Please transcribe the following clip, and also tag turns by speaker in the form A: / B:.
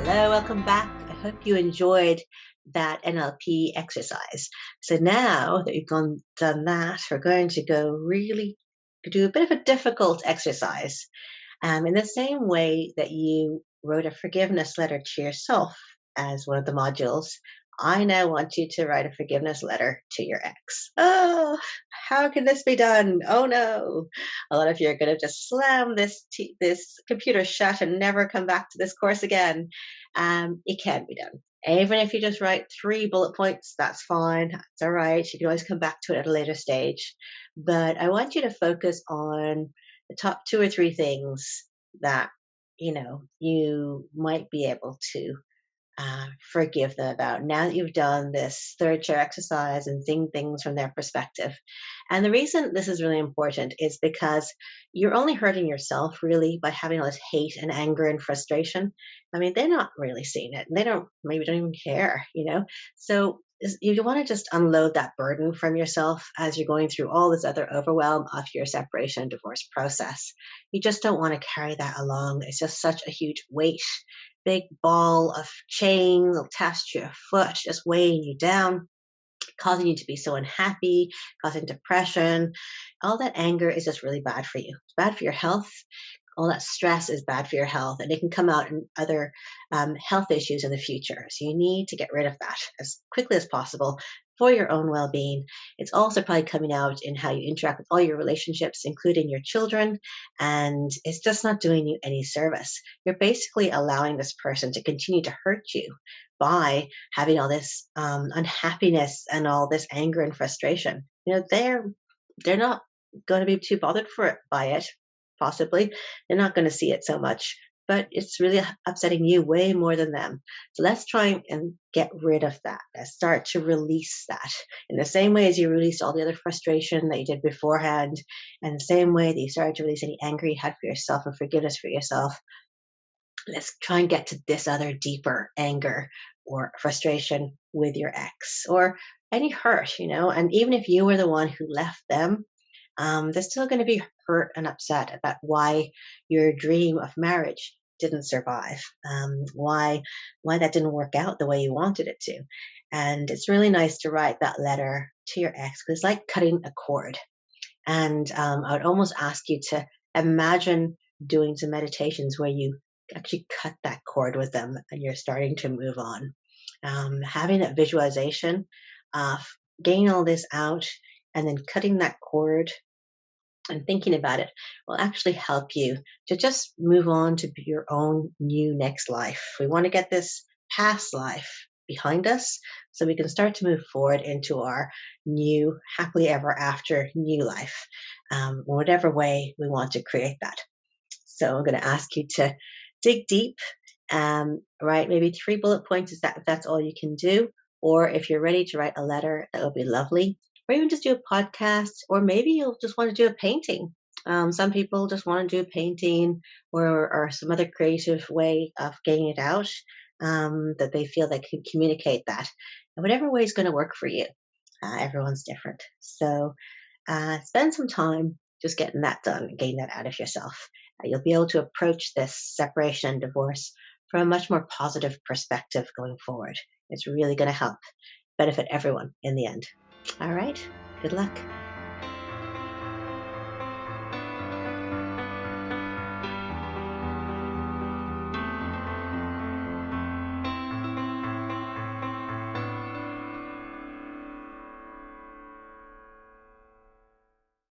A: Hello, welcome back. I hope you enjoyed that NLP exercise. So now that you've done that, we're going to go really do a bit of a difficult exercise. In the same way that you wrote a forgiveness letter to yourself as one of the modules, I now want you to write a forgiveness letter to your ex. Oh, how can this be done? Oh no. A lot of you are going to just slam this computer shut and never come back to this course again. It can be done. Even if you just write 3 bullet points, that's fine. It's all right. You can always come back to it at a later stage. But I want you to focus on the top 2 or 3 things that you might be able to forgive them about now that you've done this third chair exercise and seeing things from their perspective. And the reason this is really important is because you're only hurting yourself really by having all this hate and anger and frustration. I mean, they're not really seeing it. They don't even care. So you want to just unload that burden from yourself as you're going through all this other overwhelm of your separation and divorce process. You just don't want to carry that along. It's just such a huge weight, big ball of chain attached to your foot, just weighing you down, causing you to be so unhappy, causing depression. All that anger is just really bad for you. It's bad for your health. All that stress is bad for your health, and it can come out in other health issues in the future. So you need to get rid of that as quickly as possible for your own well-being. It's also probably coming out in how you interact with all your relationships, including your children, and it's just not doing you any service. You're basically allowing this person to continue to hurt you by having all this unhappiness and all this anger and frustration. They're not going to be too bothered by it. Possibly, they're not going to see it so much, but it's really upsetting you way more than them. So let's try and get rid of that. Let's start to release that in the same way as you released all the other frustration that you did beforehand, and the same way that you started to release any anger you had for yourself and forgiveness for yourself. Let's try and get to this other deeper anger or frustration with your ex or any hurt. And even if you were the one who left them, they're still going to be hurt and upset about why your dream of marriage didn't survive, why that didn't work out the way you wanted it to. And it's really nice to write that letter to your ex because it's like cutting a cord. And I would almost ask you to imagine doing some meditations where you actually cut that cord with them and you're starting to move on. Having that visualization of getting all this out and then cutting that cord and thinking about it will actually help you to just move on to your own new next life. We want to get this past life behind us so we can start to move forward into our new happily ever after new life, whatever way we want to create that. So I'm going to ask you to dig deep, write maybe 3 bullet points if that's all you can do. Or if you're ready to write a letter, that would be lovely. Or even just do a podcast, or maybe you'll just want to do a painting. Some people just want to do a painting or some other creative way of getting it out that they feel they can communicate that. And whatever way is going to work for you. Everyone's different. So spend some time just getting that done, getting that out of yourself. You'll be able to approach this separation and divorce from a much more positive perspective going forward. It's really going to help benefit everyone in the end. All right. Good luck.